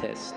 Baptist.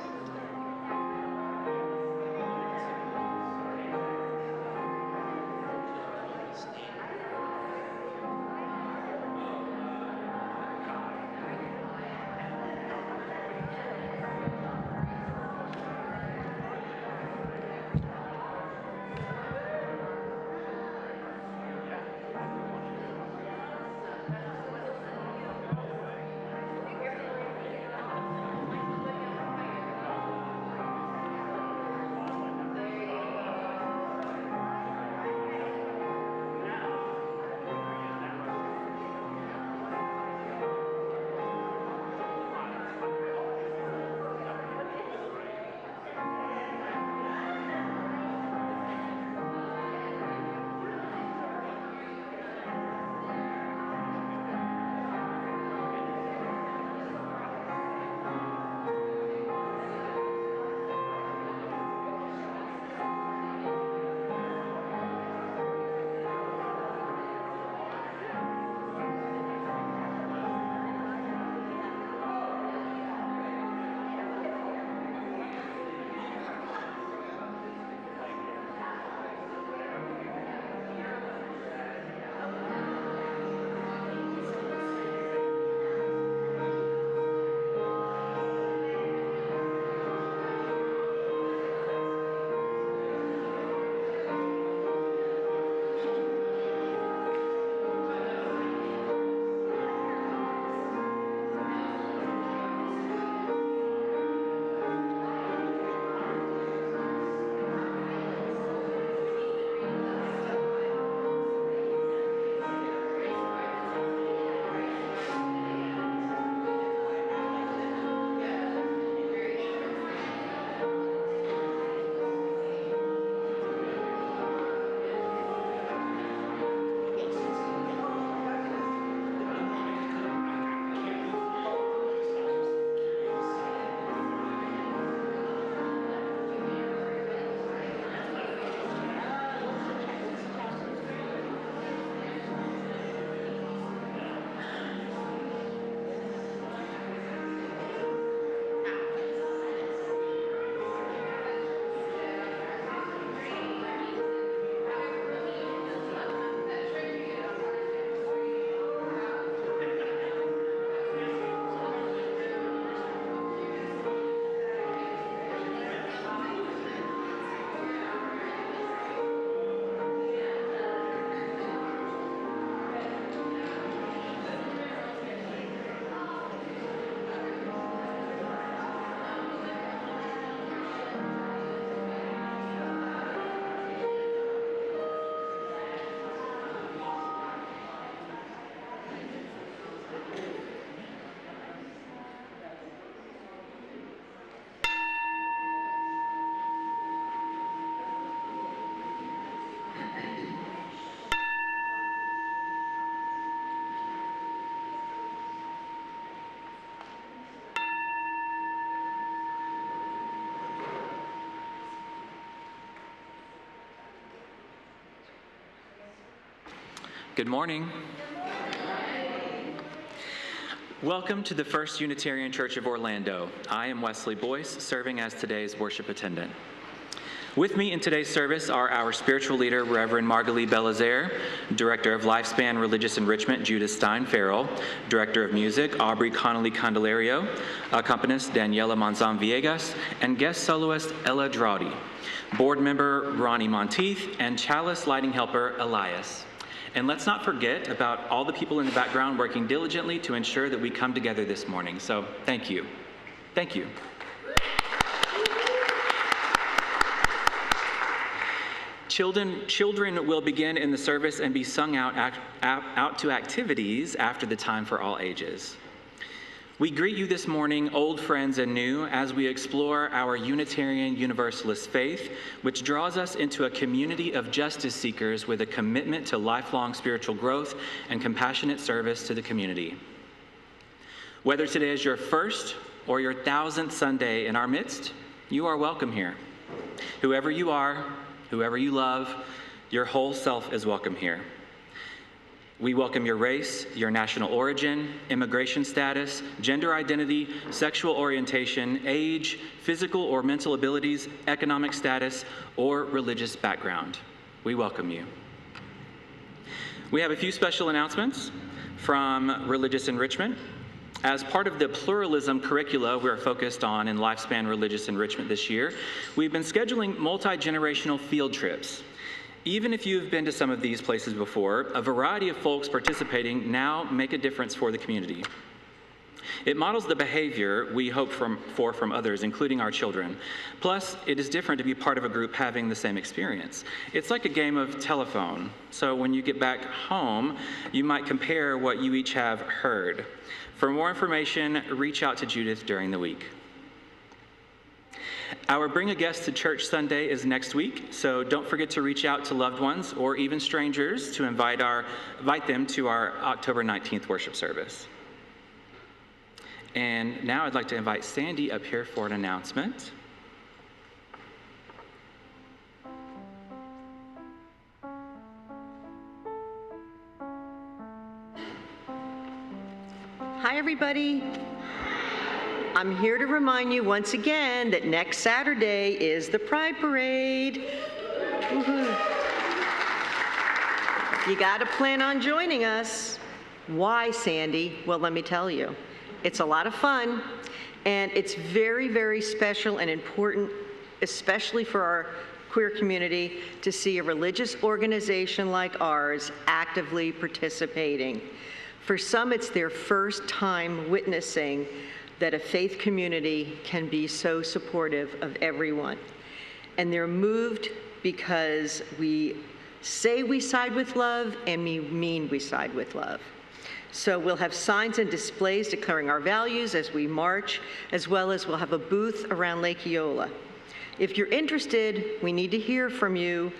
Good morning. Welcome to the First Unitarian Church of Orlando. I am Wesley Boyce, serving as today's worship attendant. With me in today's service are our spiritual leader, Reverend Margalie Belizaire, Director of Lifespan Religious Enrichment, Judith Stein-Farrall, Director of Music, Aubrey Connelly-Candelario, accompanist, Daniela Monzon-Villegas, and guest soloist, Ella Draudy, board member, Ronnie Monteith, and chalice lighting helper, Elias. And let's not forget about all the people in the background working diligently to ensure that we come together this morning. So thank you. Thank you. Children will begin in the service and be sung out to activities after the time for all ages. We greet you this morning, old friends and new, as we explore our Unitarian Universalist faith, which draws us into a community of justice seekers with a commitment to lifelong spiritual growth and compassionate service to the community. Whether today is your first or your 1000th Sunday in our midst, you are welcome here. Whoever you are, whoever you love, your whole self is welcome here. We welcome your race, your national origin, immigration status, gender identity, sexual orientation, age, physical or mental abilities, economic status, or religious background. We welcome you. We have a few special announcements from Religious Enrichment. As part of the pluralism curricula we are focused on in Lifespan Religious Enrichment this year, we've been scheduling multi-generational field trips. Even if you've been to some of these places before, a variety of folks participating now make a difference for the community. It models the behavior we hope for from others, including our children. Plus, it is different to be part of a group having the same experience. It's like a game of telephone. So when you get back home, you might compare what you each have heard. For more information, reach out to Judith during the week. Our Bring a Guest to Church Sunday is next week, so don't forget to reach out to loved ones or even strangers to invite them to our October 19th worship service. And now I'd like to invite Sandy up here for an announcement. Hi, everybody. I'm here to remind you once again that next Saturday is the Pride Parade. Woohoo. You got to plan on joining us. Why, Sandy? Well, let me tell you. It's a lot of fun, and it's very, very special and important, especially for our queer community, to see a religious organization like ours actively participating. For some, it's their first time witnessing that a faith community can be so supportive of everyone. And they're moved because we say we side with love and we mean we side with love. So we'll have signs and displays declaring our values as we march, as well as we'll have a booth around Lake Eola. If you're interested, we need to hear from you.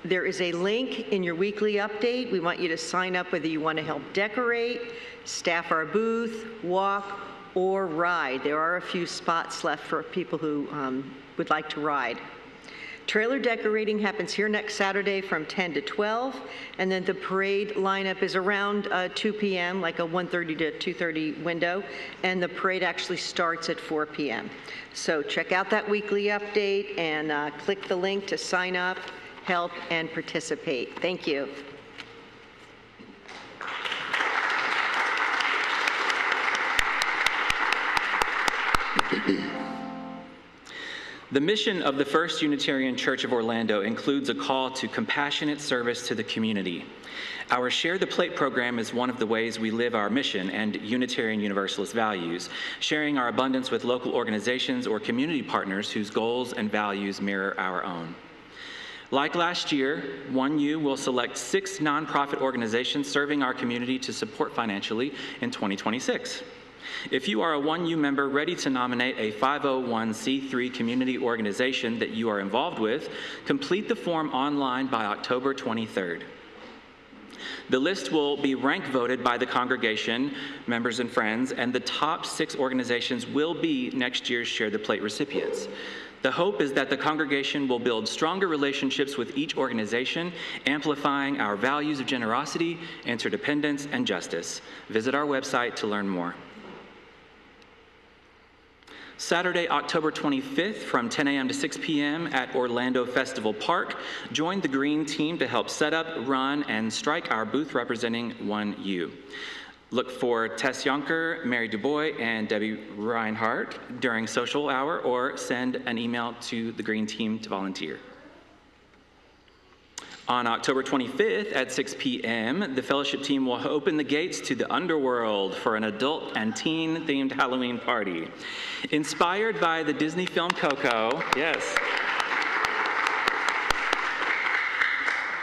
There is a link in your weekly update. We want you to sign up whether you want to help decorate, staff our booth, walk, or ride. There are a few spots left for people who would like to ride. Trailer decorating happens here next Saturday from 10 to 12, and then the parade lineup is around 2 p.m., like a 1:30 to 2:30 window, and the parade actually starts at 4 p.m. So check out that weekly update and click the link to sign up, help, and participate. Thank you. The mission of the First Unitarian Church of Orlando includes a call to compassionate service to the community. Our Share the Plate program is one of the ways we live our mission and Unitarian Universalist values, sharing our abundance with local organizations or community partners whose goals and values mirror our own. Like last year, 1U will select 6 nonprofit organizations serving our community to support financially in 2026. If you are a 1U member ready to nominate a 501c3 community organization that you are involved with, complete the form online by October 23rd. The list will be rank voted by the congregation, members and friends, and the top 6 organizations will be next year's Share the Plate recipients. The hope is that the congregation will build stronger relationships with each organization, amplifying our values of generosity, interdependence, and justice. Visit our website to learn more. Saturday, October 25th from 10 a.m. to 6 p.m. at Orlando Festival Park. Join the Green Team to help set up, run, and strike our booth representing 1U. Look for Tess Yonker, Mary DuBois, and Debbie Reinhardt during social hour, or send an email to the Green Team to volunteer. On October 25th at 6 p.m., the fellowship team will open the gates to the underworld for an adult and teen-themed Halloween party. Inspired by the Disney film Coco, yes.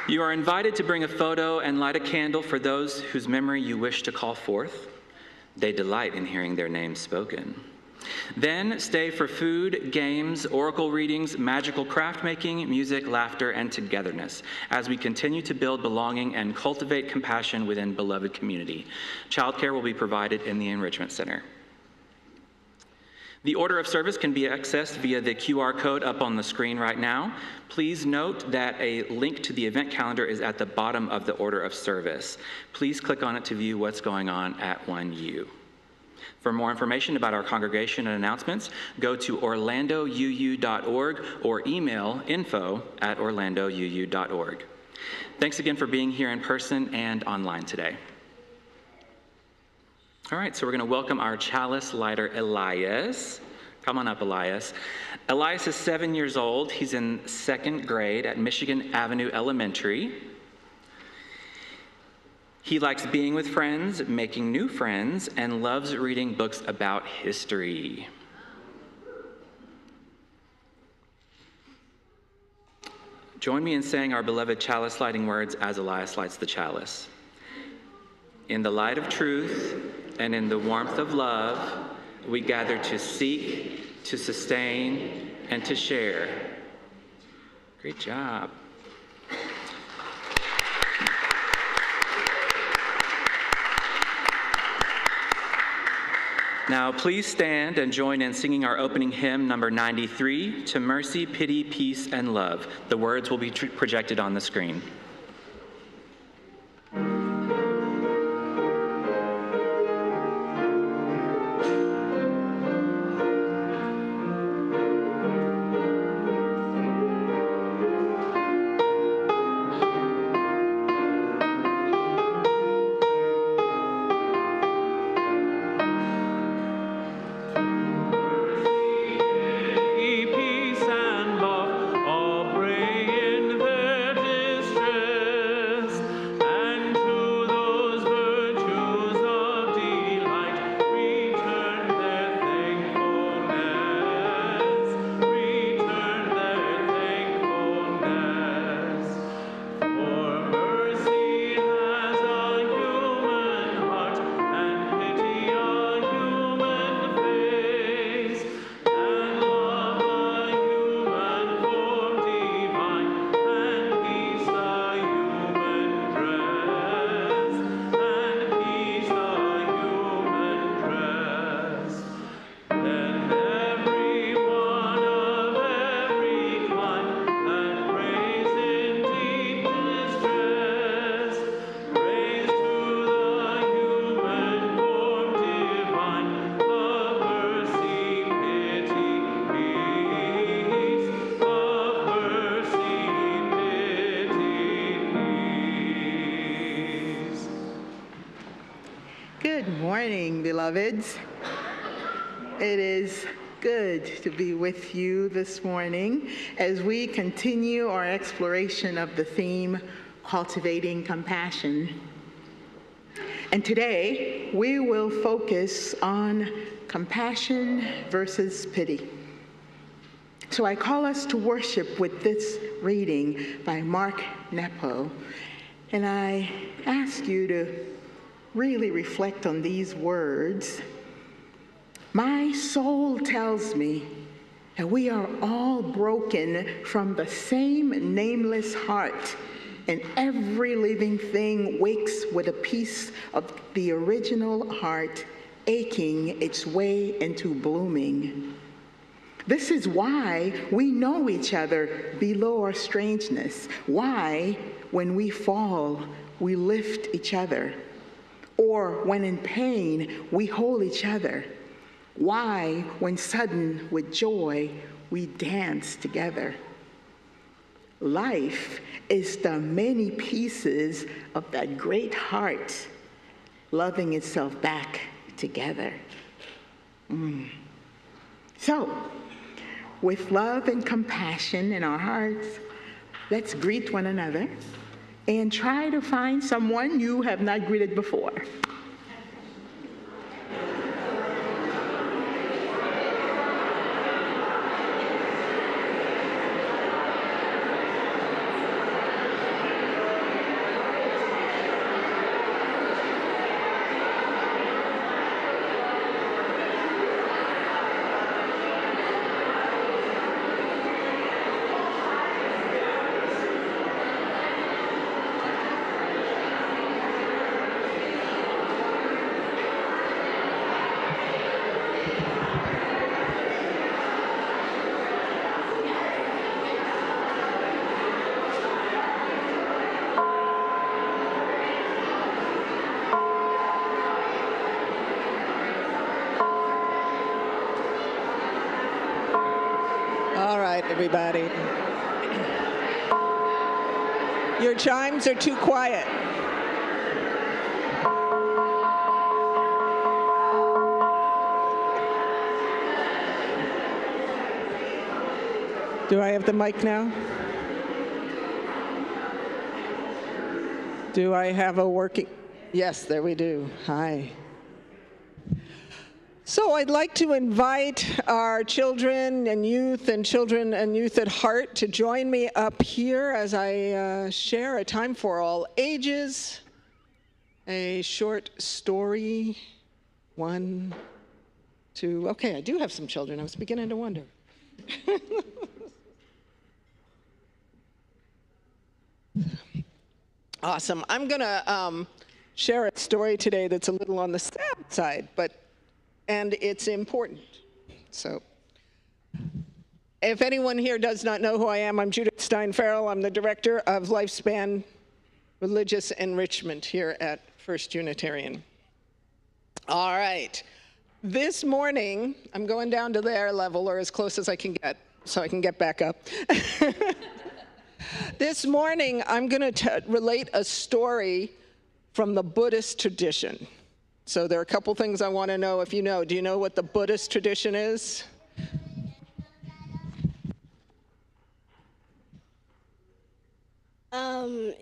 You are invited to bring a photo and light a candle for those whose memory you wish to call forth. They delight in hearing their names spoken. Then stay for food, games, oracle readings, magical craft making, music, laughter, and togetherness as we continue to build belonging and cultivate compassion within beloved community. Childcare will be provided in the Enrichment Center. The order of service can be accessed via the QR code up on the screen right now. Please note that a link to the event calendar is at the bottom of the order of service. Please click on it to view what's going on at 1U. For more information about our congregation and announcements, go to orlandouu.org or email info@orlandouu.org. Thanks again for being here in person and online today. All right, so we're going to welcome our chalice lighter, Elias. Come on up, Elias. Elias is 7 years old. He's in 2nd grade at Michigan Avenue Elementary. He likes being with friends, making new friends, and loves reading books about history. Join me in saying our beloved chalice lighting words as Elias lights the chalice. In the light of truth and in the warmth of love, we gather to seek, to sustain, and to share. Great job. Now, please stand and join in singing our opening hymn, number 93, To Mercy, Pity, Peace, and Love. The words will be projected on the screen. Beloveds, it is good to be with you this morning as we continue our exploration of the theme, Cultivating Compassion. And today, we will focus on compassion versus pity. So I call us to worship with this reading by Mark Nepo, and I ask you to really reflect on these words. My soul tells me that we are all broken from the same nameless heart, and every living thing wakes with a piece of the original heart aching its way into blooming. This is why we know each other below our strangeness, why when we fall, we lift each other. Or when in pain, we hold each other. Why, when sudden with joy, we dance together. Life is the many pieces of that great heart loving itself back together. So, with love and compassion in our hearts, let's greet one another and try to find someone you have not greeted before. everybody. Your chimes are too quiet. Do I have the mic now? Do I have a working? Yes, there we do. Hi. So I'd like to invite our children and youth at heart to join me up here as I share A Time for All Ages, a short story. 1, 2, okay, I do have some children. I was beginning to wonder. Awesome. I'm going to share a story today that's a little on the sad side, and it's important. So, if anyone here does not know who I am, I'm Judith Stein-Farrall. I'm the Director of Lifespan Religious Enrichment here at First Unitarian. All right. This morning, I'm going down to their level, or as close as I can get, so I can get back up. This morning, I'm going to relate a story from the Buddhist tradition. So there are a couple things I want to know if you know. Do you know what the Buddhist tradition is?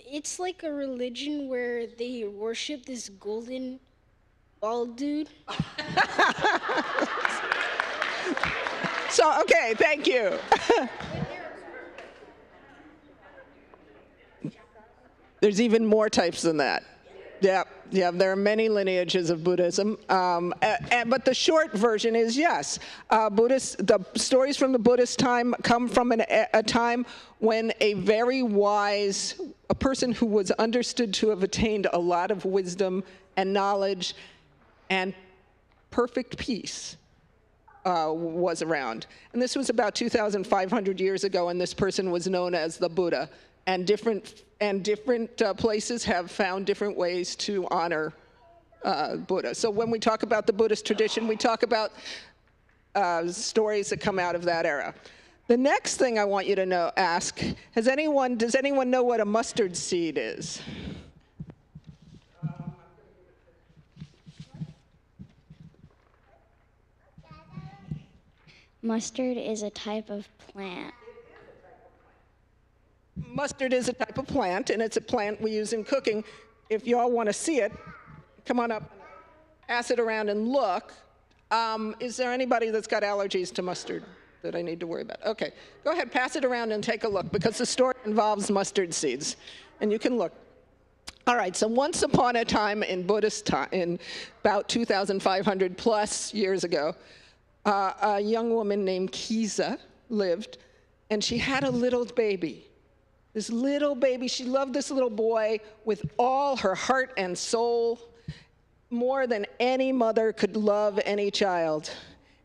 It's like a religion where they worship this golden bald dude. So, okay, thank you. There's even more types than that. Yeah, there are many lineages of Buddhism, but the short version is yes. The stories from the Buddhist time come from a time when a very wise, a person who was understood to have attained a lot of wisdom and knowledge and perfect peace was around. And this was about 2,500 years ago, and this person was known as the Buddha. And different places have found different ways to honor Buddha. So when we talk about the Buddhist tradition, we talk about stories that come out of that era. The next thing I want you to ask, does anyone know what a mustard seed is? Mustard is a type of plant. Mustard is a type of plant, and it's a plant we use in cooking. If you all want to see it, come on up, pass it around and look. Is there anybody that's got allergies to mustard that I need to worry about? Okay, go ahead, pass it around and take a look, because the story involves mustard seeds, and you can look. All right, so once upon a time in Buddhist time, in about 2,500 plus years ago, a young woman named Kisa lived, and she had a little baby. This little baby, she loved this little boy with all her heart and soul, more than any mother could love any child.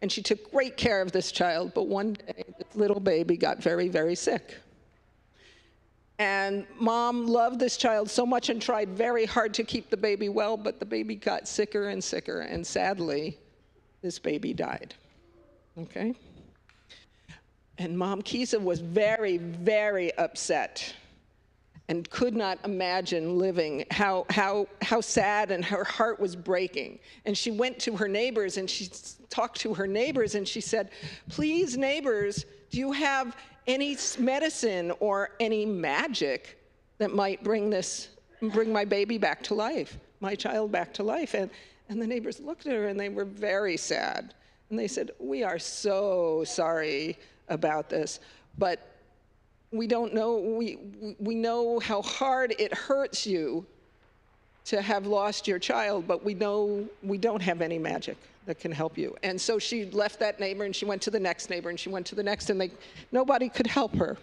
And she took great care of this child, but one day, this little baby got very, very sick. And mom loved this child so much and tried very hard to keep the baby well, but the baby got sicker and sicker, and sadly, this baby died. Okay? And Mom Kisa was very, very upset and could not imagine living, how sad, and her heart was breaking. And she went to her neighbors and she talked to her neighbors and she said, "Please, neighbors, do you have any medicine or any magic that might bring my baby back to life, my child back to life?" And the neighbors looked at her and they were very sad. And they said, "We are so sorry about this, but we don't know, we know how hard it hurts you to have lost your child, but we know we don't have any magic that can help you." And so she left that neighbor and she went to the next neighbor and she went to the next, and nobody could help her.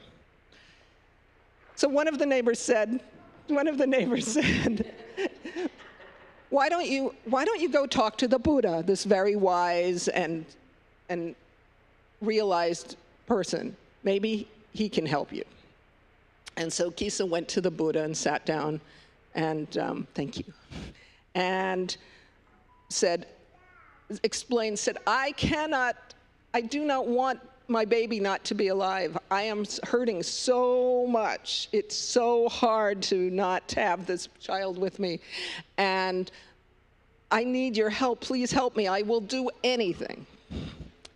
So one of the neighbors said, why don't you go talk to the Buddha, this very wise and realized person? Maybe he can help you. And so Kisa went to the Buddha and sat down and thank you, and explained, I do not want my baby not to be alive. I am hurting so much. It's so hard to not have this child with me. And I need your help. Please help me. I will do anything.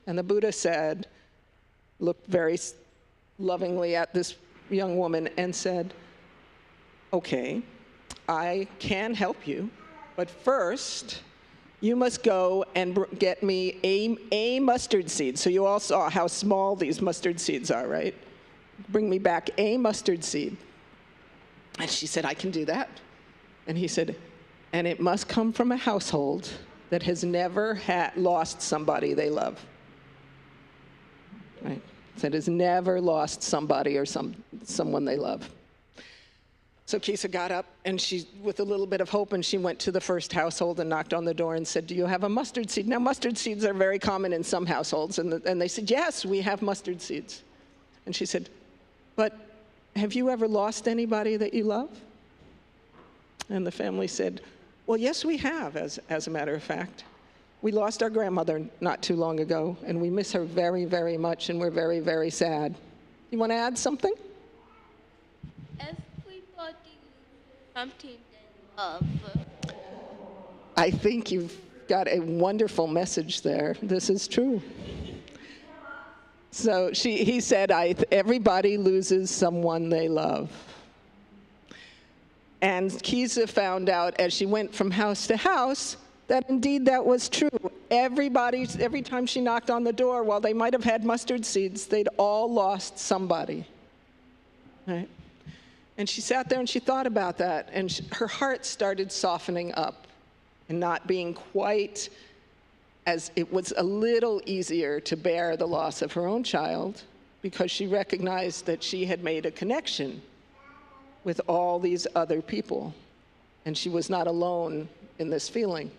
And the Buddha said, looked very lovingly at this young woman and said, okay, I can help you, but first, you must go and get me a mustard seed. So you all saw how small these mustard seeds are, right? Bring me back a mustard seed. And she said, I can do that. And he said, and it must come from a household that has never lost somebody they love. Right? That has never lost somebody or someone they love. So Kisa got up, and she, with a little bit of hope, and she went to the first household and knocked on the door and said, do you have a mustard seed? Now, mustard seeds are very common in some households, and they said, yes, we have mustard seeds. And she said, but have you ever lost anybody that you love? And the family said, well, yes, we have, as a matter of fact. We lost our grandmother not too long ago, and we miss her very, very much, and we're very, very sad. You want to add something? Something they love. I think you've got a wonderful message there. This is true. So he said, everybody loses someone they love. And Kisa found out as she went from house to house that indeed that was true. Every time she knocked on the door, while they might have had mustard seeds, they'd all lost somebody. Right? And she sat there and she thought about that, and her heart started softening up and not being quite as, it was a little easier to bear the loss of her own child because she recognized that she had made a connection with all these other people, and she was not alone in this feeling.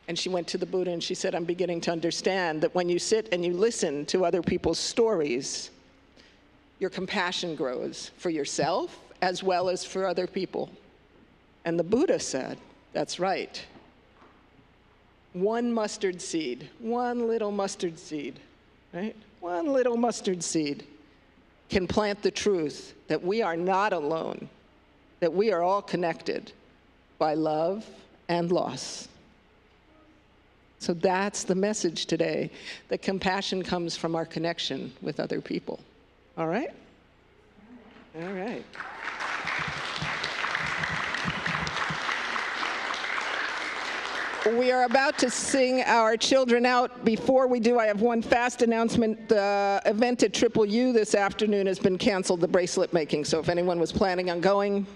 And she went to the Buddha and she said, I'm beginning to understand that when you sit and you listen to other people's stories, your compassion grows for yourself as well as for other people. And the Buddha said, that's right. One mustard seed, one little mustard seed, right? One little mustard seed can plant the truth that we are not alone, that we are all connected by love and loss. So that's the message today, that compassion comes from our connection with other people. All right? All right. We are about to sing our children out. Before we do, I have one fast announcement. The event at Triple U this afternoon has been canceled, the bracelet making. So if anyone was planning on going,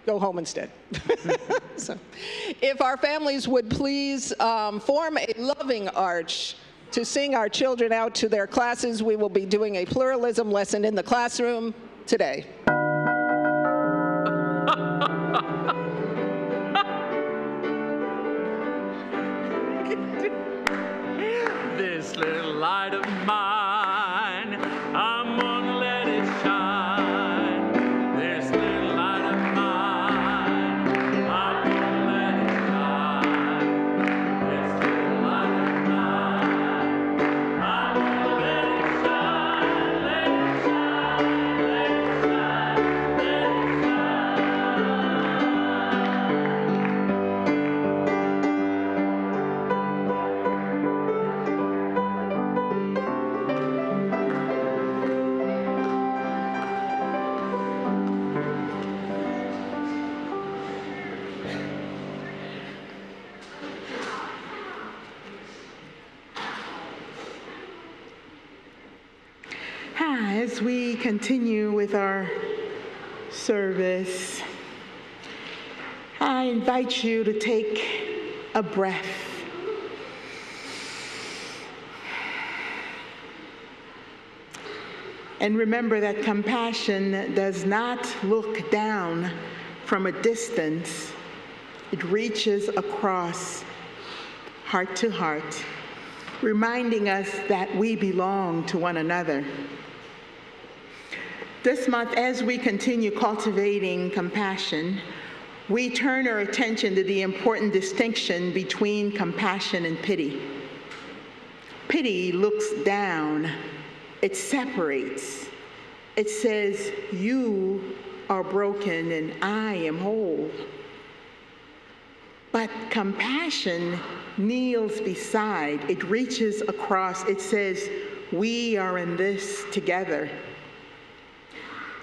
go home instead. So, if our families would please form a loving arch to sing our children out to their classes, we will be doing a pluralism lesson in the classroom today. This little light of mine, I'm gonna let it shine. This little light of mine, I'm gonna let it shine. This little light of mine, I'm gonna let it shine, let it shine, let it shine, let it As we continue with our service, I invite you to take a breath. And remember that compassion does not look down from a distance. It reaches across, heart to heart, reminding us that we belong to one another. This month, as we continue cultivating compassion, we turn our attention to the important distinction between compassion and pity. Pity looks down It separates. It says, you are broken and I am whole. But compassion kneels beside. It reaches across. It says, we are in this together.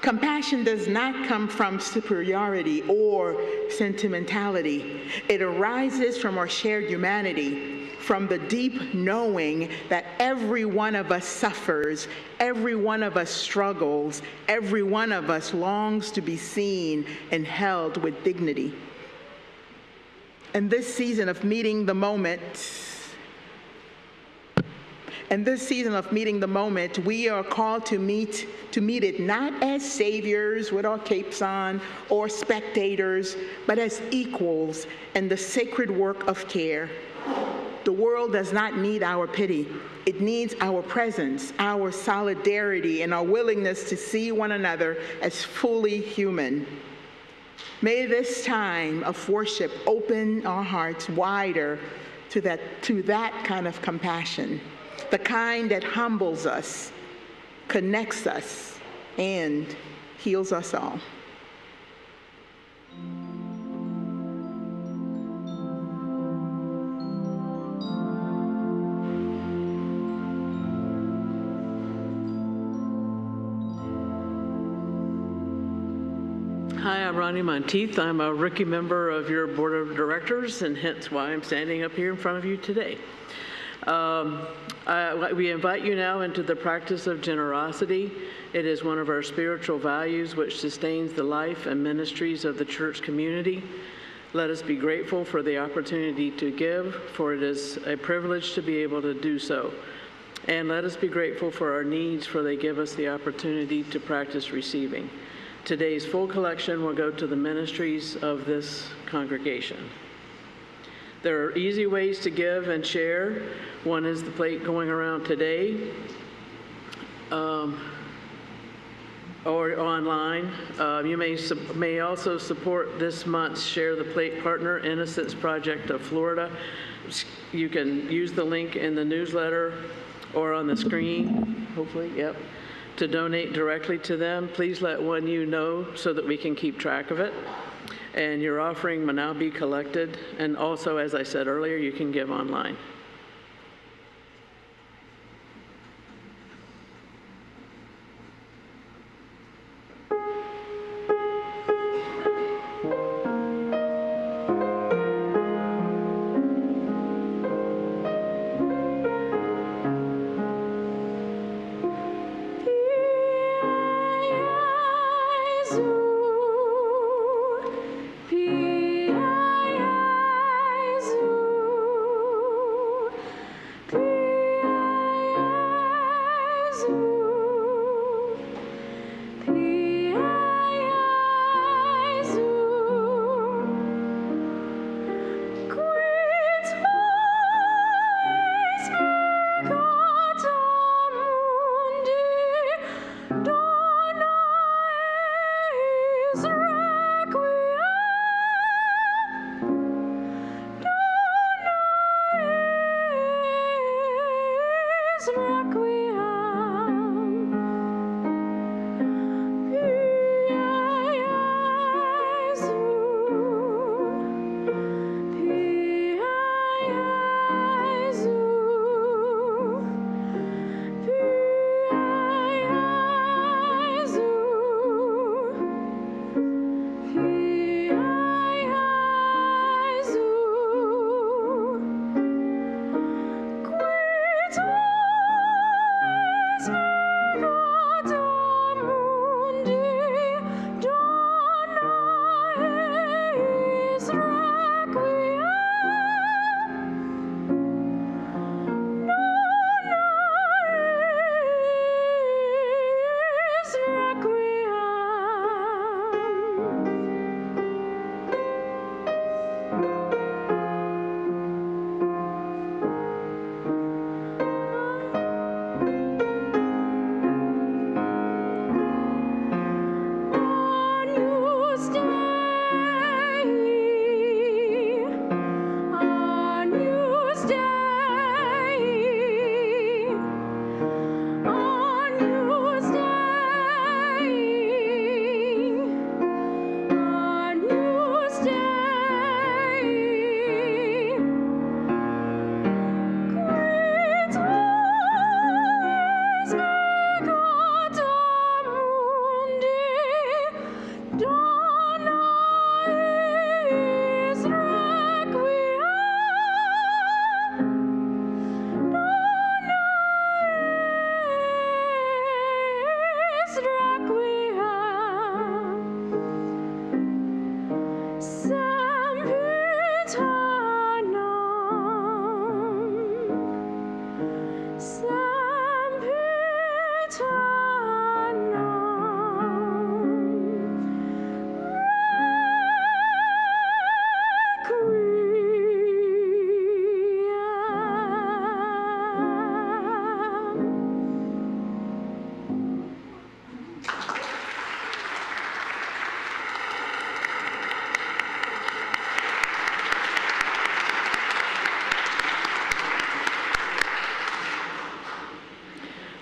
Compassion does not come from superiority or sentimentality. It arises from our shared humanity, from the deep knowing that every one of us suffers, every one of us struggles, every one of us longs to be seen and held with dignity. In this season of meeting the moment, we are called to meet it not as saviors with our capes on or spectators, but as equals in the sacred work of care. The world does not need our pity. It needs our presence, our solidarity, and our willingness to see one another as fully human. May this time of worship open our hearts wider to that kind of compassion. The kind that humbles us, connects us, and heals us all. Hi, I'm Ronnie Monteith. I'm a rookie member of your board of directors, and hence why I'm standing up here in front of you today. We invite you now into the practice of generosity. It is one of our spiritual values which sustains the life and ministries of the church community. Let us be grateful for the opportunity to give, for it is a privilege to be able to do so. And let us be grateful for our needs, for they give us the opportunity to practice receiving. Today's full collection will go to the ministries of this congregation. There are easy ways to give and share. One is the plate going around today, or online. You may also support this month's Share the Plate Partner Innocence Project of Florida. You can use the link in the newsletter or on the screen, hopefully, yep, to donate directly to them. Please let one you know so that we can keep track of it. And your offering will now be collected. And also, as I said earlier, you can give online.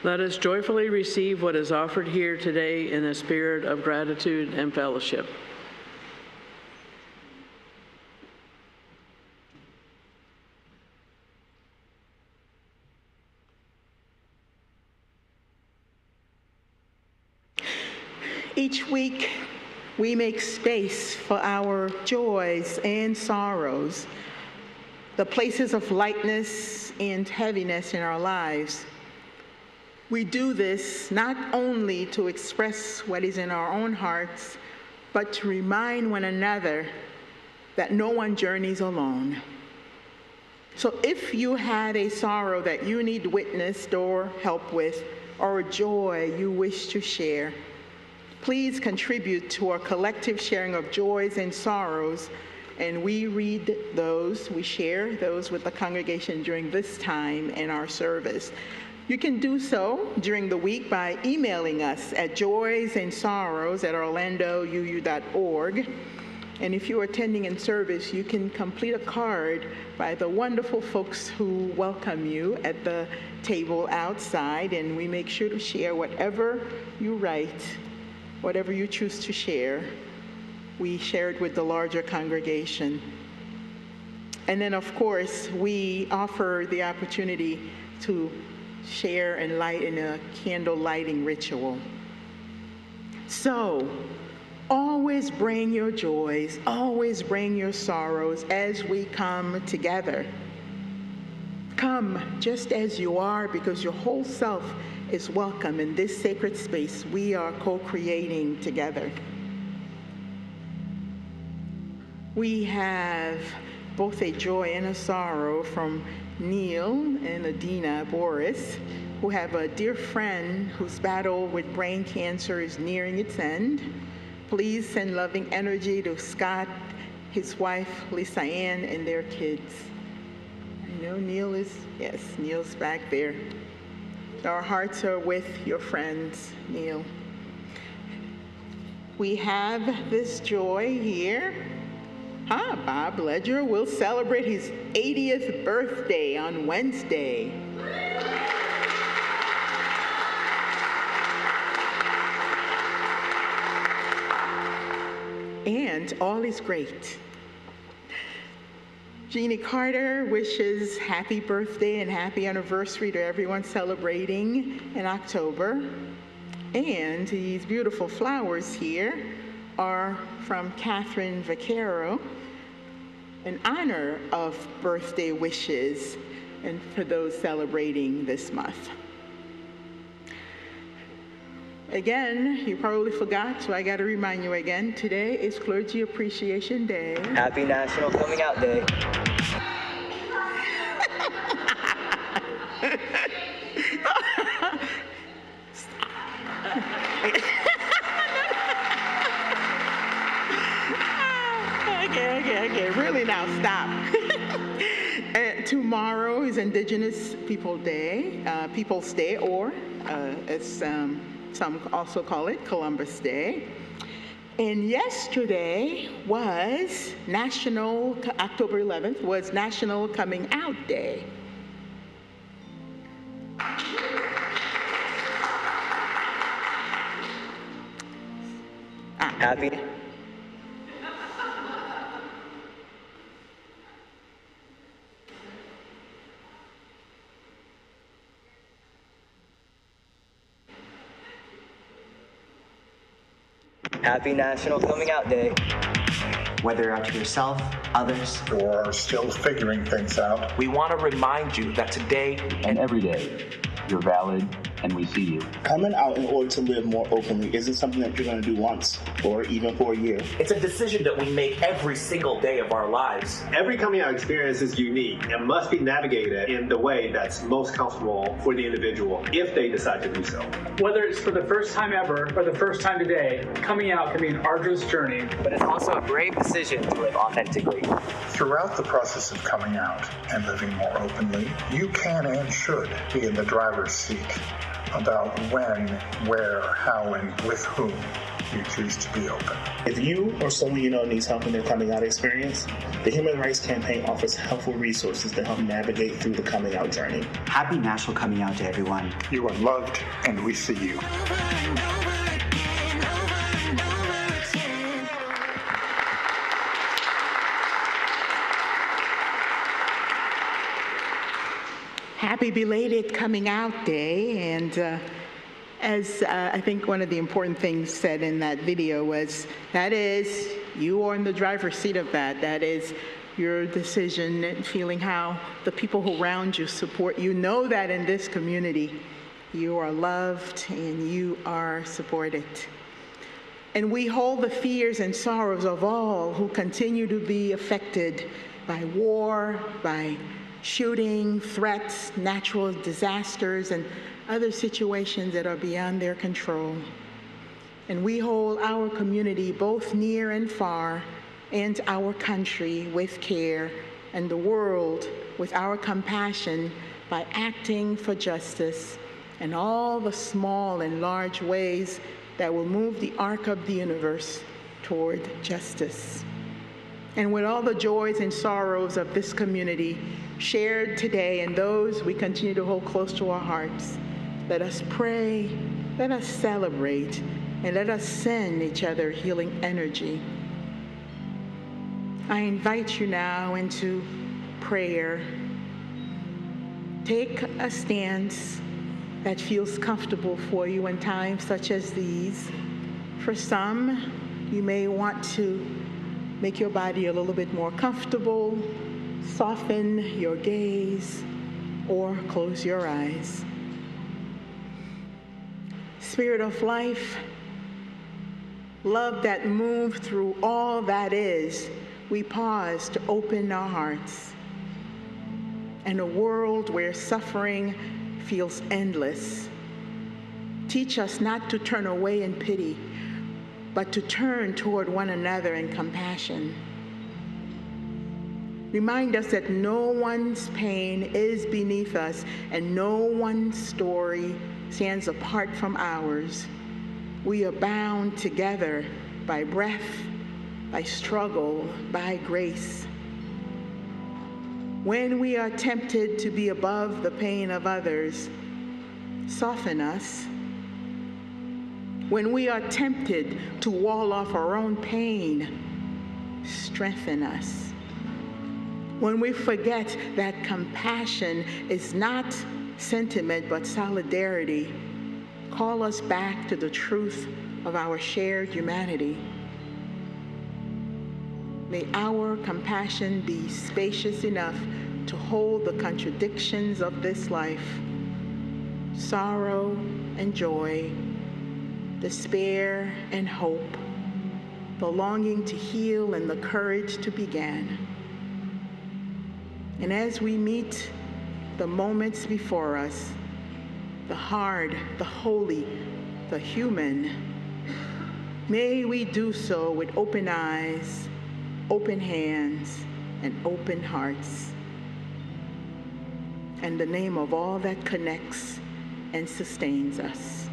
Let us joyfully receive what is offered here today in a spirit of gratitude and fellowship. Each week, we make space for our joys and sorrows, the places of lightness and heaviness in our lives. We do this not only to express what is in our own hearts, but to remind one another that no one journeys alone. So if you have a sorrow that you need witnessed or help with, or a joy you wish to share, please contribute to our collective sharing of joys and sorrows, and we read those, we share those with the congregation during this time in our service. You can do so during the week by emailing us at joysandsorrows@orlandouu.org. And if you're attending in service, you can complete a card by the wonderful folks who welcome you at the table outside, and we make sure to share whatever you write, whatever you choose to share. We share it with the larger congregation. And then, of course, we offer the opportunity to share and light in a candle lighting ritual. So, always bring your joys, always bring your sorrows as we come together. Come just as you are, because your whole self is welcome in this sacred space we are co-creating together. We have both a joy and a sorrow from Neil and Adina Boris, who have a dear friend whose battle with brain cancer is nearing its end. Please send loving energy to Scott, his wife, Lisa Ann, and their kids. I know Neil's back there. Our hearts are with your friends, Neil. We have this joy here. Bob Ledger will celebrate his 80th birthday on Wednesday. And all is great. Jeannie Carter wishes happy birthday and happy anniversary to everyone celebrating in October. And these beautiful flowers here are from Catherine Vaquero in honor of birthday wishes and for those celebrating this month. Again, you probably forgot, so I got to remind you again, today is Clergy Appreciation Day. Happy National Coming Out Day. Okay, really now, stop. Tomorrow is Indigenous Peoples Day, or as some also call it, Columbus Day. And yesterday was October 11th was National Coming Out Day. Happy. Happy National Coming Out Day. Whether you're out to yourself, others, or are still figuring things out, we want to remind you that today and every day, you're valid and we see you. Coming out in order to live more openly isn't something that you're going to do once or even for a year. It's a decision that we make every single day of our lives. Every coming out experience is unique and must be navigated in the way that's most comfortable for the individual if they decide to do so. Whether it's for the first time ever or the first time today, coming out can be an arduous journey. But it's also a brave decision to live authentically. Throughout the process of coming out and living more openly, you can and should be in the driver's seat about when, where, how, and with whom you choose to be open. If you or someone you know needs help in their coming out experience, the Human Rights Campaign offers helpful resources to help navigate through the coming out journey. Happy National Coming Out to everyone. You are loved and we see you. Happy belated Coming Out Day, and as I think one of the important things said in that video was, that is, you are in the driver's seat of that. That is your decision and feeling how the people who around you support you. Know that in this community, you are loved and you are supported. And we hold the fears and sorrows of all who continue to be affected by war, by shooting, threats, natural disasters, and other situations that are beyond their control. And we hold our community, both near and far, and our country with care, and the world with our compassion by acting for justice in all the small and large ways that will move the arc of the universe toward justice. And with all the joys and sorrows of this community shared today and those we continue to hold close to our hearts, let us pray, let us celebrate, and let us send each other healing energy. I invite you now into prayer. Take a stance that feels comfortable for you in times such as these. For some, you may want to make your body a little bit more comfortable, soften your gaze, or close your eyes. Spirit of life, love that moves through all that is, we pause to open our hearts. In a world where suffering feels endless, teach us not to turn away in pity, but to turn toward one another in compassion. Remind us that no one's pain is beneath us, and no one's story stands apart from ours. We are bound together by breath, by struggle, by grace. When we are tempted to be above the pain of others, soften us. When we are tempted to wall off our own pain, strengthen us. When we forget that compassion is not sentiment but solidarity, call us back to the truth of our shared humanity. May our compassion be spacious enough to hold the contradictions of this life, sorrow and joy, despair and hope, the longing to heal and the courage to begin. And as we meet the moments before us, the hard, the holy, the human, may we do so with open eyes, open hands, and open hearts. In the name of all that connects and sustains us.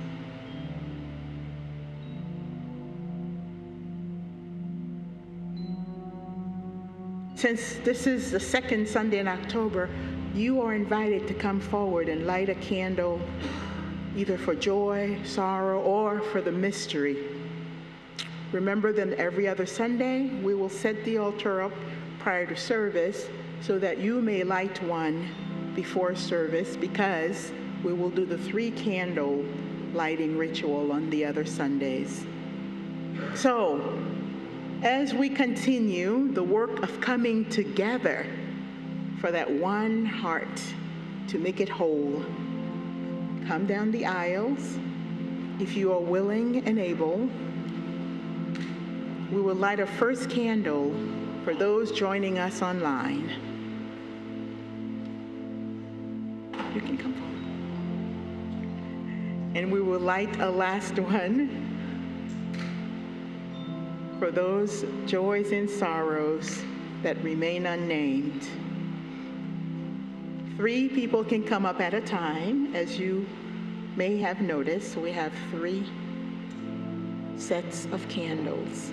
Since this is the second Sunday in October, you are invited to come forward and light a candle, either for joy, sorrow, or for the mystery. Remember that every other Sunday, we will set the altar up prior to service so that you may light one before service, because we will do the 3 candle lighting ritual on the other Sundays. So, as we continue the work of coming together for that one heart to make it whole, come down the aisles. If you are willing and able, we will light a first candle for those joining us online. You can come forward. And we will light a last one for those joys and sorrows that remain unnamed. 3 people can come up at a time. As you may have noticed, we have 3 sets of candles.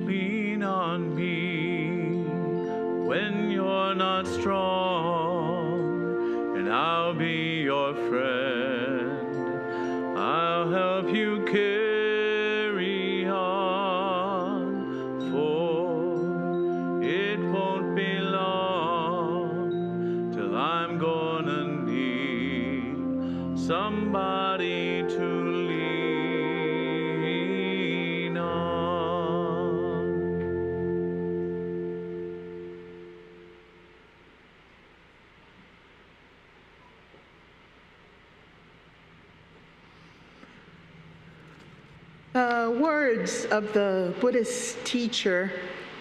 Lean on me when you're not strong, and I'll be your friend. I'll help you carry on, for it won't be long till I'm gonna need somebody to lean on. Words of the Buddhist teacher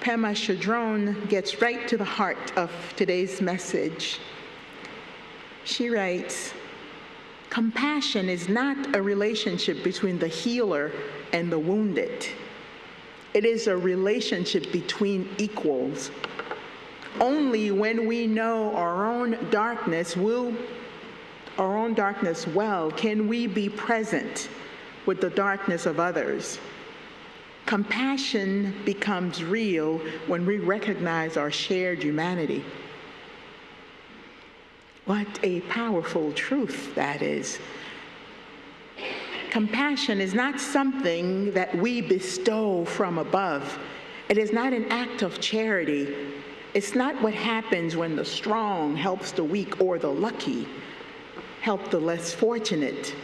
Pema Chodron gets right to the heart of today's message. She writes, Compassion is not a relationship between the healer and the wounded. It is a relationship between equals. Only when we know our own darkness well can we be present with the darkness of others. Compassion becomes real when we recognize our shared humanity. What a powerful truth that is. Compassion is not something that we bestow from above. It is not an act of charity. It's not what happens when the strong helps the weak or the lucky help the less fortunate.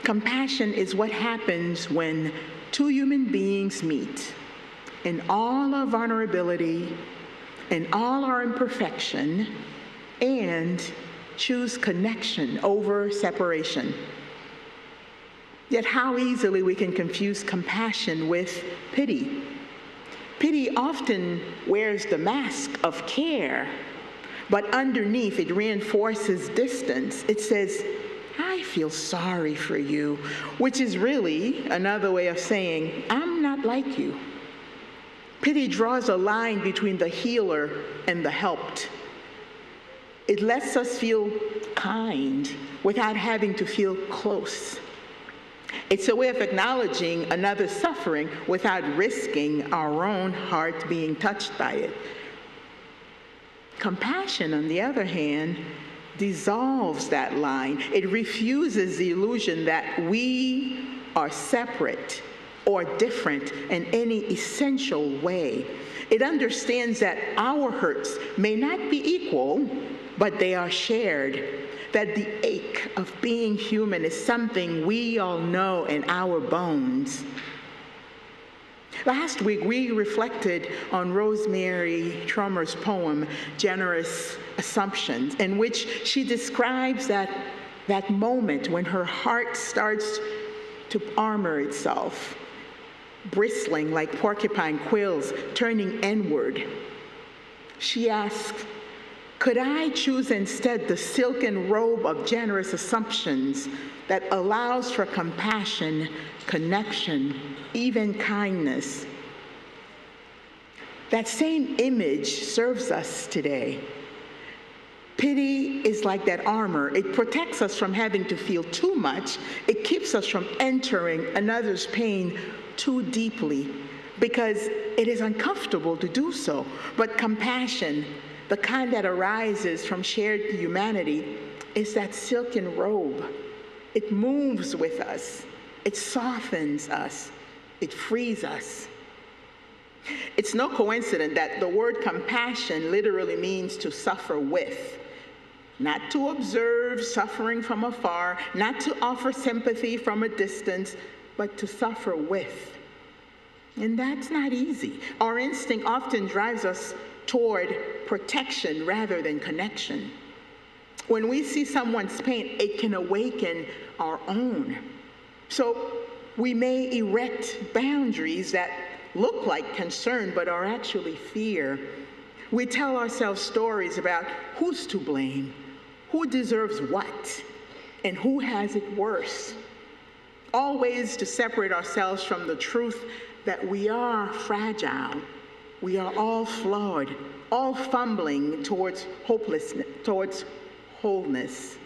Compassion is what happens when two human beings meet in all our vulnerability, in all our imperfection, and choose connection over separation. Yet how easily we can confuse compassion with pity. Pity often wears the mask of care, but underneath it reinforces distance. It says, I feel sorry for you, which is really another way of saying, I'm not like you. Pity draws a line between the healer and the helped. It lets us feel kind without having to feel close. It's a way of acknowledging another's suffering without risking our own heart being touched by it. Compassion, on the other hand, dissolves that line. It refuses the illusion that we are separate or different in any essential way. It understands that our hurts may not be equal, but they are shared. That the ache of being human is something we all know in our bones. Last week, we reflected on Rosemary Trummer's poem, Generous Assumptions, in which she describes that moment when her heart starts to armor itself, bristling like porcupine quills, turning inward. She asks, could I choose instead the silken robe of generous assumptions that allows for compassion, connection, even kindness? That same image serves us today. Pity is like that armor. It protects us from having to feel too much. It keeps us from entering another's pain too deeply because it is uncomfortable to do so. But compassion, the kind that arises from shared humanity, is that silken robe. It moves with us. It softens us. It frees us. It's no coincidence that the word compassion literally means to suffer with, not to observe suffering from afar, not to offer sympathy from a distance, but to suffer with. And that's not easy. Our instinct often drives us toward protection rather than connection. When we see someone's pain, it can awaken our own. So we may erect boundaries that look like concern but are actually fear. We tell ourselves stories about who's to blame, who deserves what, and who has it worse. All ways to separate ourselves from the truth that we are fragile. We are all flawed, all fumbling towards hopelessness, towards wholeness.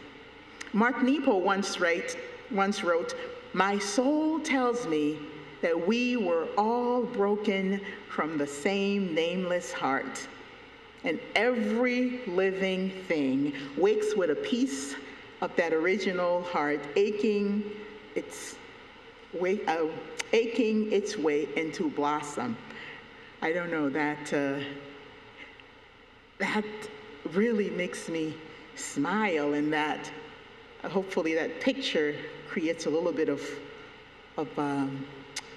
Mark Nepo once wrote, my soul tells me that we were all broken from the same nameless heart. And every living thing wakes with a piece of that original heart, aching its way into blossom. I don't know, that really makes me smile, and that hopefully that picture creates a little bit of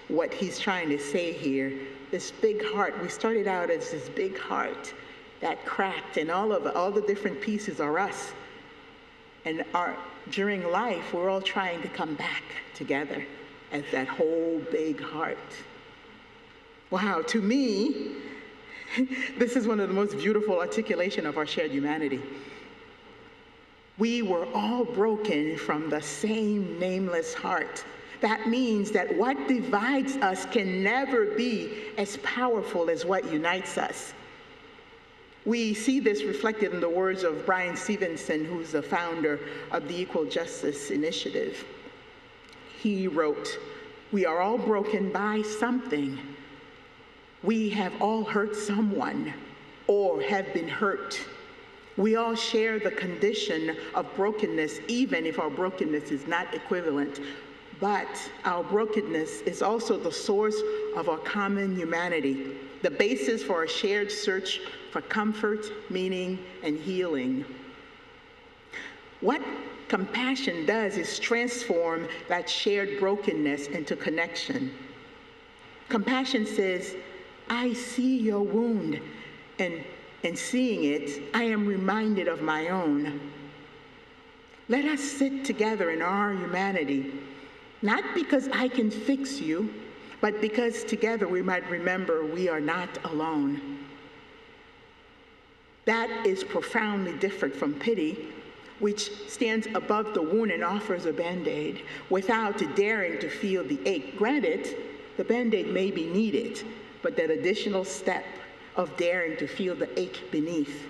what he's trying to say here. This big heart, we started out as this big heart that cracked, and all the different pieces are us. And during life, we're all trying to come back together as that whole big heart. Wow, to me, this is one of the most beautiful articulation of our shared humanity. We were all broken from the same nameless heart. That means that what divides us can never be as powerful as what unites us. We see this reflected in the words of Brian Stevenson, who's the founder of the Equal Justice Initiative. He wrote, "We are all broken by something. We have all hurt someone or have been hurt. We all share the condition of brokenness, even if our brokenness is not equivalent. But our brokenness is also the source of our common humanity, the basis for a shared search for comfort, meaning, and healing." What compassion does is transform that shared brokenness into connection. Compassion says, "I see your wound, and in seeing it, I am reminded of my own. Let us sit together in our humanity, not because I can fix you, but because together we might remember we are not alone." That is profoundly different from pity, which stands above the wound and offers a Band-Aid without daring to feel the ache. Granted, the Band-Aid may be needed, but that additional step of daring to feel the ache beneath.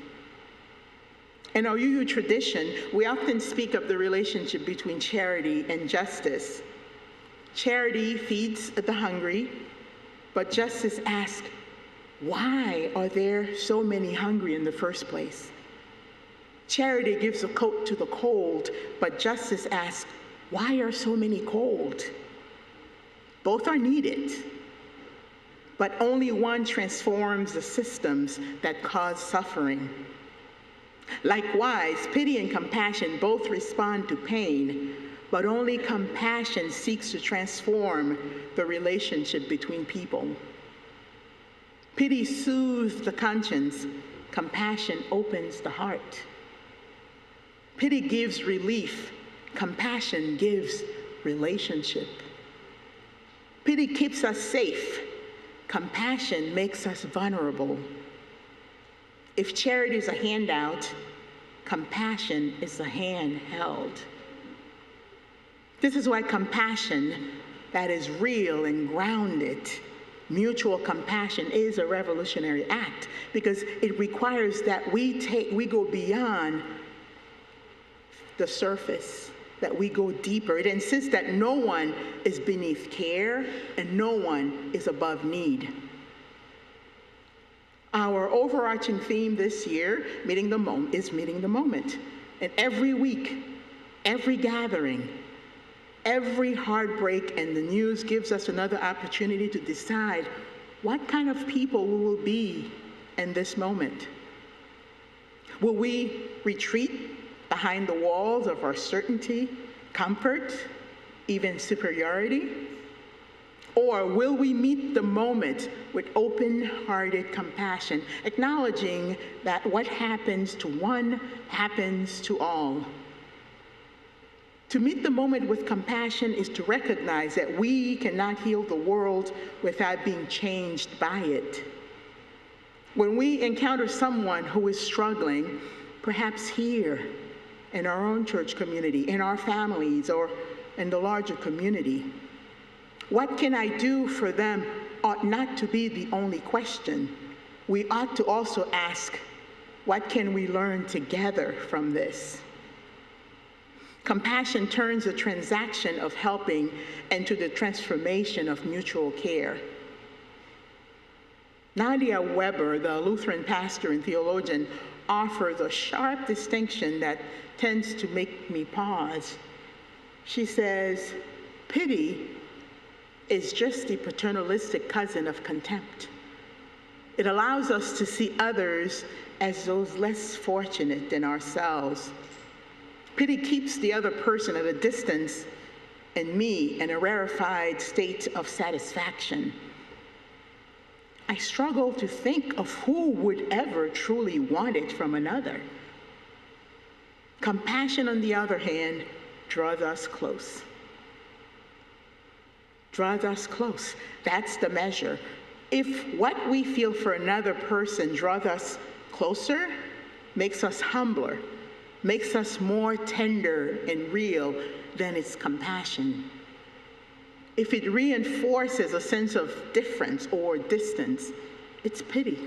In our UU tradition, we often speak of the relationship between charity and justice. Charity feeds the hungry, but justice asks, why are there so many hungry in the first place? Charity gives a coat to the cold, but justice asks, why are so many cold? Both are needed, but only one transforms the systems that cause suffering. Likewise, pity and compassion both respond to pain, but only compassion seeks to transform the relationship between people. Pity soothes the conscience, compassion opens the heart. Pity gives relief, compassion gives relationship. Pity keeps us safe, compassion makes us vulnerable. If charity is a handout, compassion is a hand held. This is why compassion that is real and grounded, mutual compassion, is a revolutionary act, because it requires that we go beyond the surface, that we go deeper. It insists that no one is beneath care and no one is above need. Our overarching theme this year, is meeting the moment. And every week, every gathering, every heartbreak and the news gives us another opportunity to decide what kind of people we will be in this moment. Will we retreat behind the walls of our certainty, comfort, even superiority? Or will we meet the moment with open-hearted compassion, acknowledging that what happens to one happens to all? To meet the moment with compassion is to recognize that we cannot heal the world without being changed by it. When we encounter someone who is struggling, perhaps here in our own church community, in our families, or in the larger community, what can I do for them ought not to be the only question. We ought to also ask, what can we learn together from this? Compassion turns the transaction of helping into the transformation of mutual care. Nadia Weber, the Lutheran pastor and theologian, offers a sharp distinction that tends to make me pause. She says, pity is just the paternalistic cousin of contempt. It allows us to see others as those less fortunate than ourselves. Pity keeps the other person at a distance and me in a rarefied state of satisfaction. I struggle to think of who would ever truly want it from another. Compassion, on the other hand, draws us close. Draws us close. That's the measure. If what we feel for another person draws us closer, makes us humbler, makes us more tender and real than its compassion. If it reinforces a sense of difference or distance, it's pity.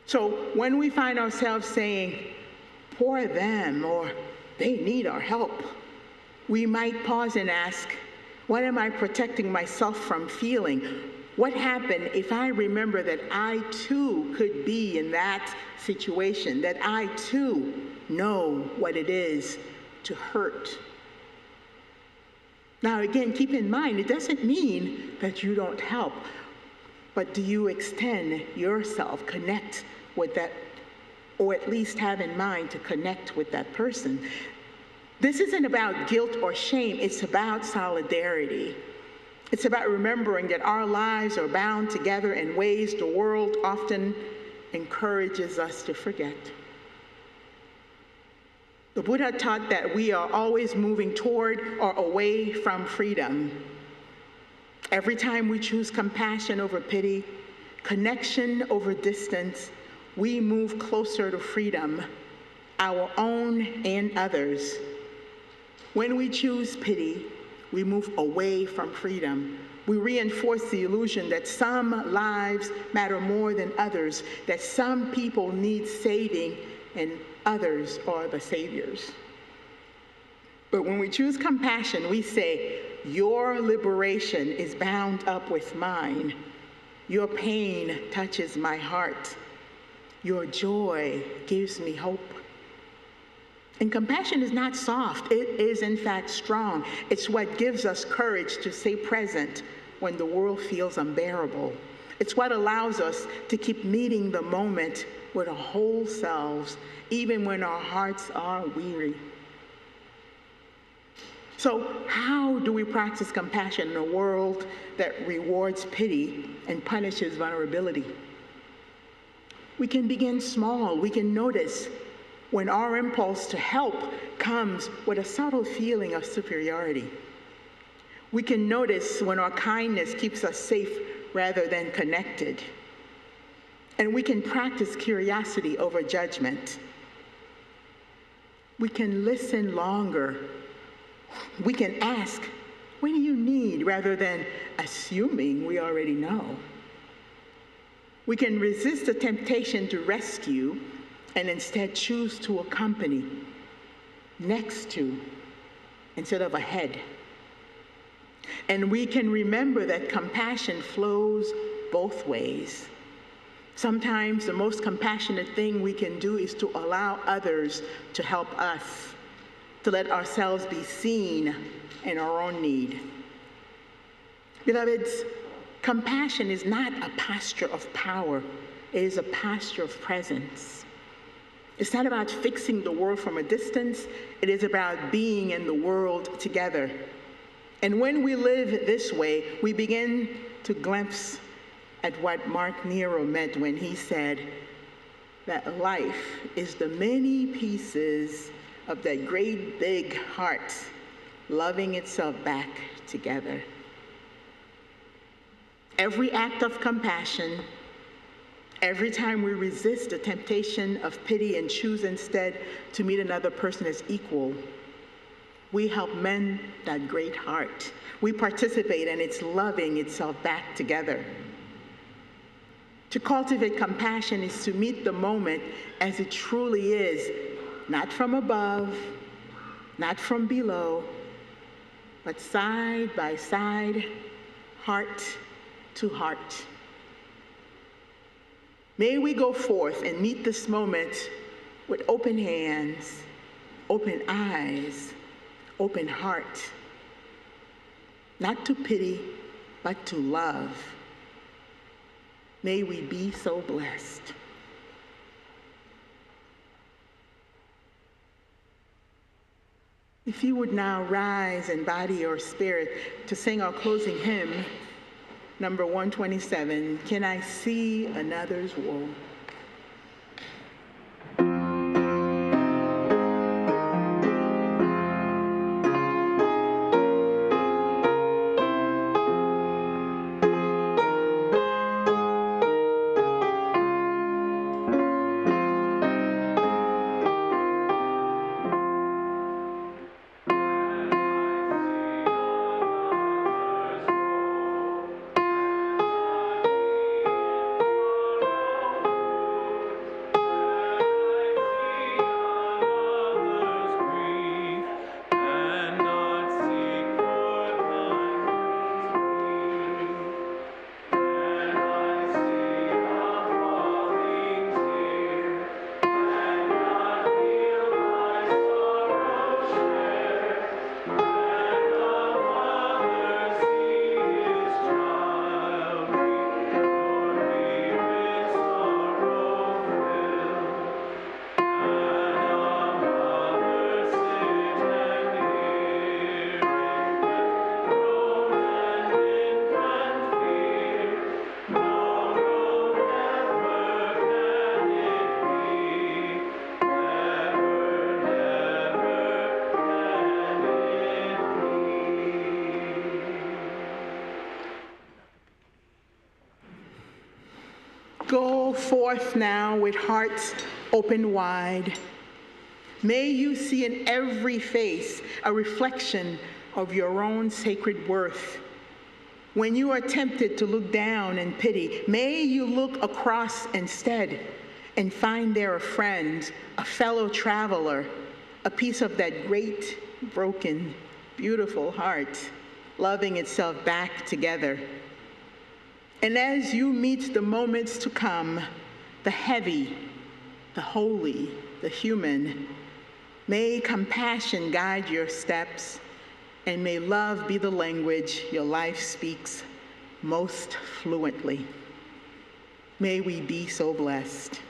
So when we find ourselves saying, poor them, or they need our help, we might pause and ask, what am I protecting myself from feeling? What happened if I remember that I too could be in that situation, that I too know what it is to hurt? Now again, keep in mind, it doesn't mean that you don't help, but do you extend yourself, connect with that, or at least have in mind to connect with that person? This isn't about guilt or shame, it's about solidarity. It's about remembering that our lives are bound together in ways the world often encourages us to forget. The Buddha taught that we are always moving toward or away from freedom. Every time we choose compassion over pity, connection over distance, we move closer to freedom, our own and others. When we choose pity, we move away from freedom. We reinforce the illusion that some lives matter more than others, that some people need saving and others are the saviors. But when we choose compassion, we say, your liberation is bound up with mine. Your pain touches my heart. Your joy gives me hope. And compassion is not soft. It is, in fact, strong. It's what gives us courage to stay present when the world feels unbearable. It's what allows us to keep meeting the moment with our whole selves, even when our hearts are weary. So how do we practice compassion in a world that rewards pity and punishes vulnerability? We can begin small. We can notice when our impulse to help comes with a subtle feeling of superiority. We can notice when our kindness keeps us safe rather than connected. And we can practice curiosity over judgment. We can listen longer. We can ask, what do you need, rather than assuming we already know. We can resist the temptation to rescue and instead choose to accompany, next to, instead of ahead. And we can remember that compassion flows both ways. Sometimes the most compassionate thing we can do is to allow others to help us, to let ourselves be seen in our own need. Beloveds, compassion is not a posture of power, it is a posture of presence. It's not about fixing the world from a distance, it is about being in the world together. And when we live this way, we begin to glimpse at what Mark Nero meant when he said that life is the many pieces of that great big heart loving itself back together. Every act of compassion, every time we resist the temptation of pity and choose instead to meet another person as equal, we help mend that great heart. We participate in its loving itself back together. To cultivate compassion is to meet the moment as it truly is, not from above, not from below, but side by side, heart to heart. May we go forth and meet this moment with open hands, open eyes, open heart, not to pity, but to love. May we be so blessed. If you would now rise in body or spirit to sing our closing hymn, number 127, Can I See Another's Woe? Go forth now with hearts open wide. May you see in every face a reflection of your own sacred worth. When you are tempted to look down in pity, may you look across instead and find there a friend, a fellow traveler, a piece of that great, broken, beautiful heart, loving itself back together. And as you meet the moments to come, the heavy, the holy, the human, may compassion guide your steps, and may love be the language your life speaks most fluently. May we be so blessed.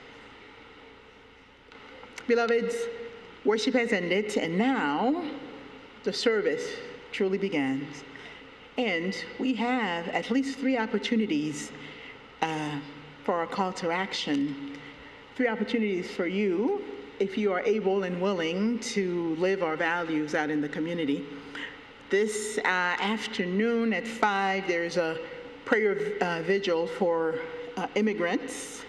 Beloveds, worship has ended, and now the service truly begins. And we have at least 3 opportunities for our call to action. 3 opportunities for you, if you are able and willing to live our values out in the community. This afternoon at 5, there's a prayer vigil for immigrants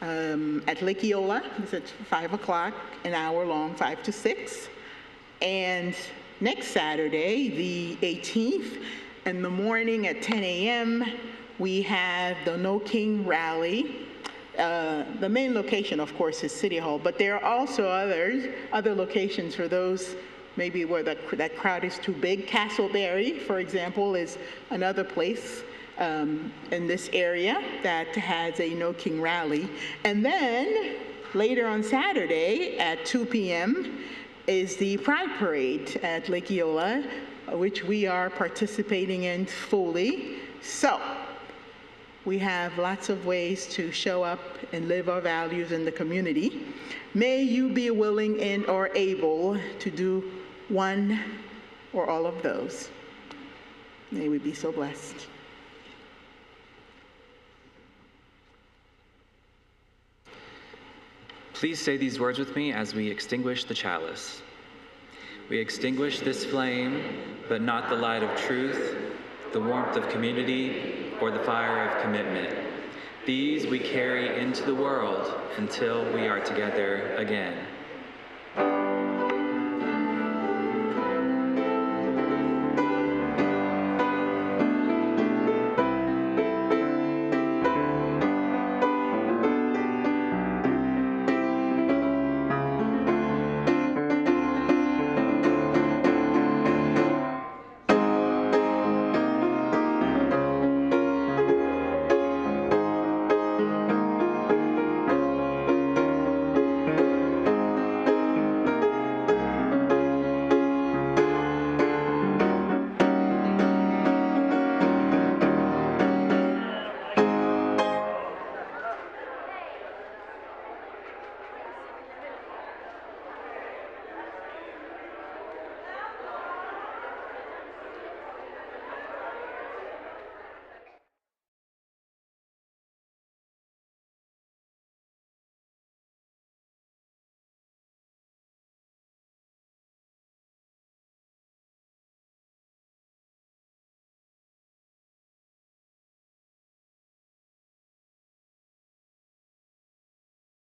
at Lake Eola. It's at 5 o'clock, an hour long, 5 to 6. And next Saturday, the 18th, in the morning at 10 a.m., we have the No King Rally. The main location, of course, is City Hall, but there are also other locations for those maybe where that crowd is too big. Castleberry, for example, is another place in this area that has a No King Rally. And then later on Saturday at 2 p.m. is the Pride Parade at Lake Eola, which we are participating in fully. So we have lots of ways to show up and live our values in the community. May you be willing and or able to do one or all of those. May we be so blessed. Please say these words with me as we extinguish the chalice. We extinguish this flame, but not the light of truth, the warmth of community, or the fire of commitment. These we carry into the world until we are together again.